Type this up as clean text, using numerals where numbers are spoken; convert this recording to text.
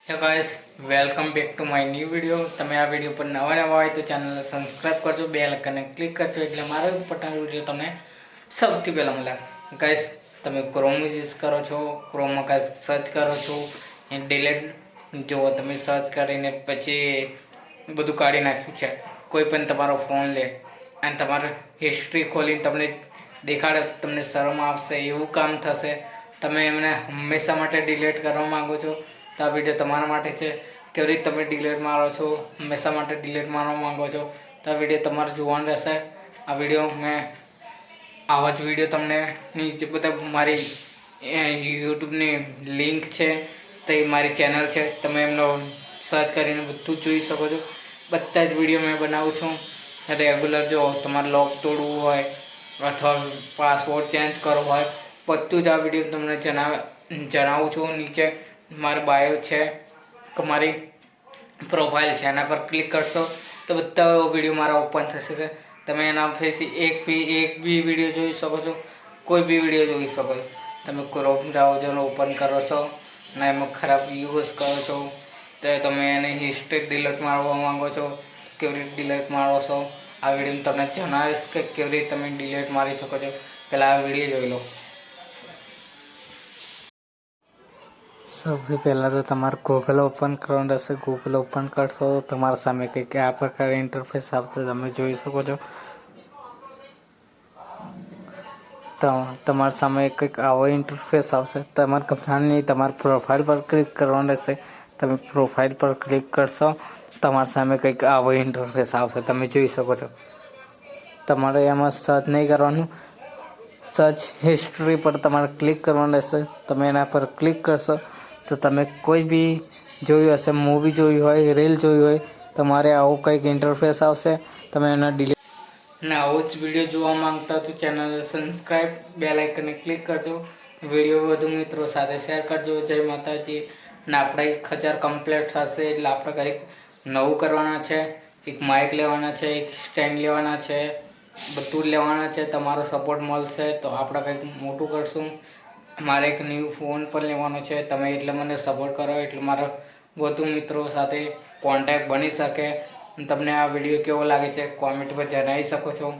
Hello guys, welcome back to my new video. તમે આ video પર નવા હોય તો ચેનલને સબસ્ક્રાઈબ કરજો, બેલ આઇકનને ક્લિક કરજો એટલે મારો પોતાનો વિડીયો તમને સૌથી પહેલાં મળે. ગાઈસ, તમે ક્રોમ યુઝ કરો છો, ક્રોમમાં ગાઈસ સર્ચ કરો છો એ ડિલીટ જો તમે સર્ચ કરીને પછી બધું કાઢી નાખ્યું છે. કોઈ પણ તમારો ફોન લે અને તમારે હિસ્ટ્રી ખોલીને તમને દેખાડે તો તમને શરમ આવશે, એવું કામ થશે. તમે એમને હંમેશા માટે ડિલીટ કરવા માગો છો તો આ વિડીયો તમારા માટે છે. કેવી રીતે તમે ડિલીટ મારો છો, હંમેશા માટે ડિલીટ મારવા માંગો છો તો આ વિડીયો તમારે જોવાનું રહેશે. આ વિડીયો આવા જ વિડીયો તમને જે બધા મારી યુટ્યુબની લિંક છે તે મારી ચેનલ છે, તમે એમનો સર્ચ કરીને બધું જોઈ શકો છો. બધા જ વિડીયો મેં બનાવું છું રેગ્યુલર. જો તમારે લોક તોડવું હોય અથવા પાસવર્ડ ચેન્જ કરવો હોય બધું જ આ વિડીયો તમને જણાવું છું. નીચે મારી બાયો છે કે મારી પ્રોફાઇલ છે, એના પર ક્લિક કરશો તો બધા વિડીયો મારા ઓપન થશે. તમે એના પરથી એક બી વિડીયો જોઈ શકો છો, કોઈ બી વિડીયો જોઈ શકો છો. તમે ક્રોમ બ્રાઉઝર ઓપન કરો છો અને એમાં ખરાબ યુઝ કરો છો તો તમે એને હિસ્ટ્રી ડિલીટ મારવા માંગો છો, કેવી રીતે ડિલીટ મારો છો આ વિડીયો તમને જણાવીશ કે કેવી રીતે તમે ડિલીટ મારી શકો છો. પહેલાં આ વિડીયો જોઈ લો. સૌથી પહેલાં તો તમારે ગૂગલ ઓપન કરવાનું રહેશે. ગૂગલ ઓપન કરશો તો તમારા સામે કંઈક આ પ્રકારે ઇન્ટરફેસ આવશે, તમે જોઈ શકો છો. તમારા સામે કંઈક આવો ઇન્ટરફેસ આવશે. તમારે ગભરાવાનું નહીં, તમારે પ્રોફાઇલ પર ક્લિક કરવાનું રહેશે. તમે પ્રોફાઇલ પર ક્લિક કરશો તમારા સામે કંઈક આવો ઇન્ટરફેસ આવશે, તમે જોઈ શકો છો. તમારે એમાં સર્ચ નહીં કરવાનું, સર્ચ હિસ્ટ્રી પર તમારે ક્લિક કરવાનું રહેશે. તમે એના પર ક્લિક કરશો તો તમે કોઈ બી જોયું હશે, મૂવી જોઈ હોય, રીલ જોઈ હોય, તમારે આવું કંઈક ઇન્ટરફેસ આવશે. તમે એના ડિલીટ અને આવો જ વિડીયો જોવા માંગતા તો ચેનલને સબસ્ક્રાઈબ, બેલ આઇકનને ક્લિક કરજો, વિડીયો વધુ મિત્રો સાથે શેર કરજો. જય માતાજી. અને આપણે 1000 કમ્પ્લીટ થશે એટલે આપણે કંઈક નવું કરવાના છે. એક માઇક લેવાના છે, એક સ્ટેન્ડ લેવાના છે, બધું લેવાના છે. તમારો સપોર્ટ મળશે તો આપણે કંઈક મોટું કરશું. મારે એક ન્યૂ ફોન પણ લેવાનો છે. તમે એટલે મને સપોર્ટ કરો એટલે મારો વધુ મિત્રો સાથે કોન્ટેક્ટ બની શકે. તમને આ વિડીયો કેવો લાગે છે કોમેન્ટ પર જણાવી શકો છો.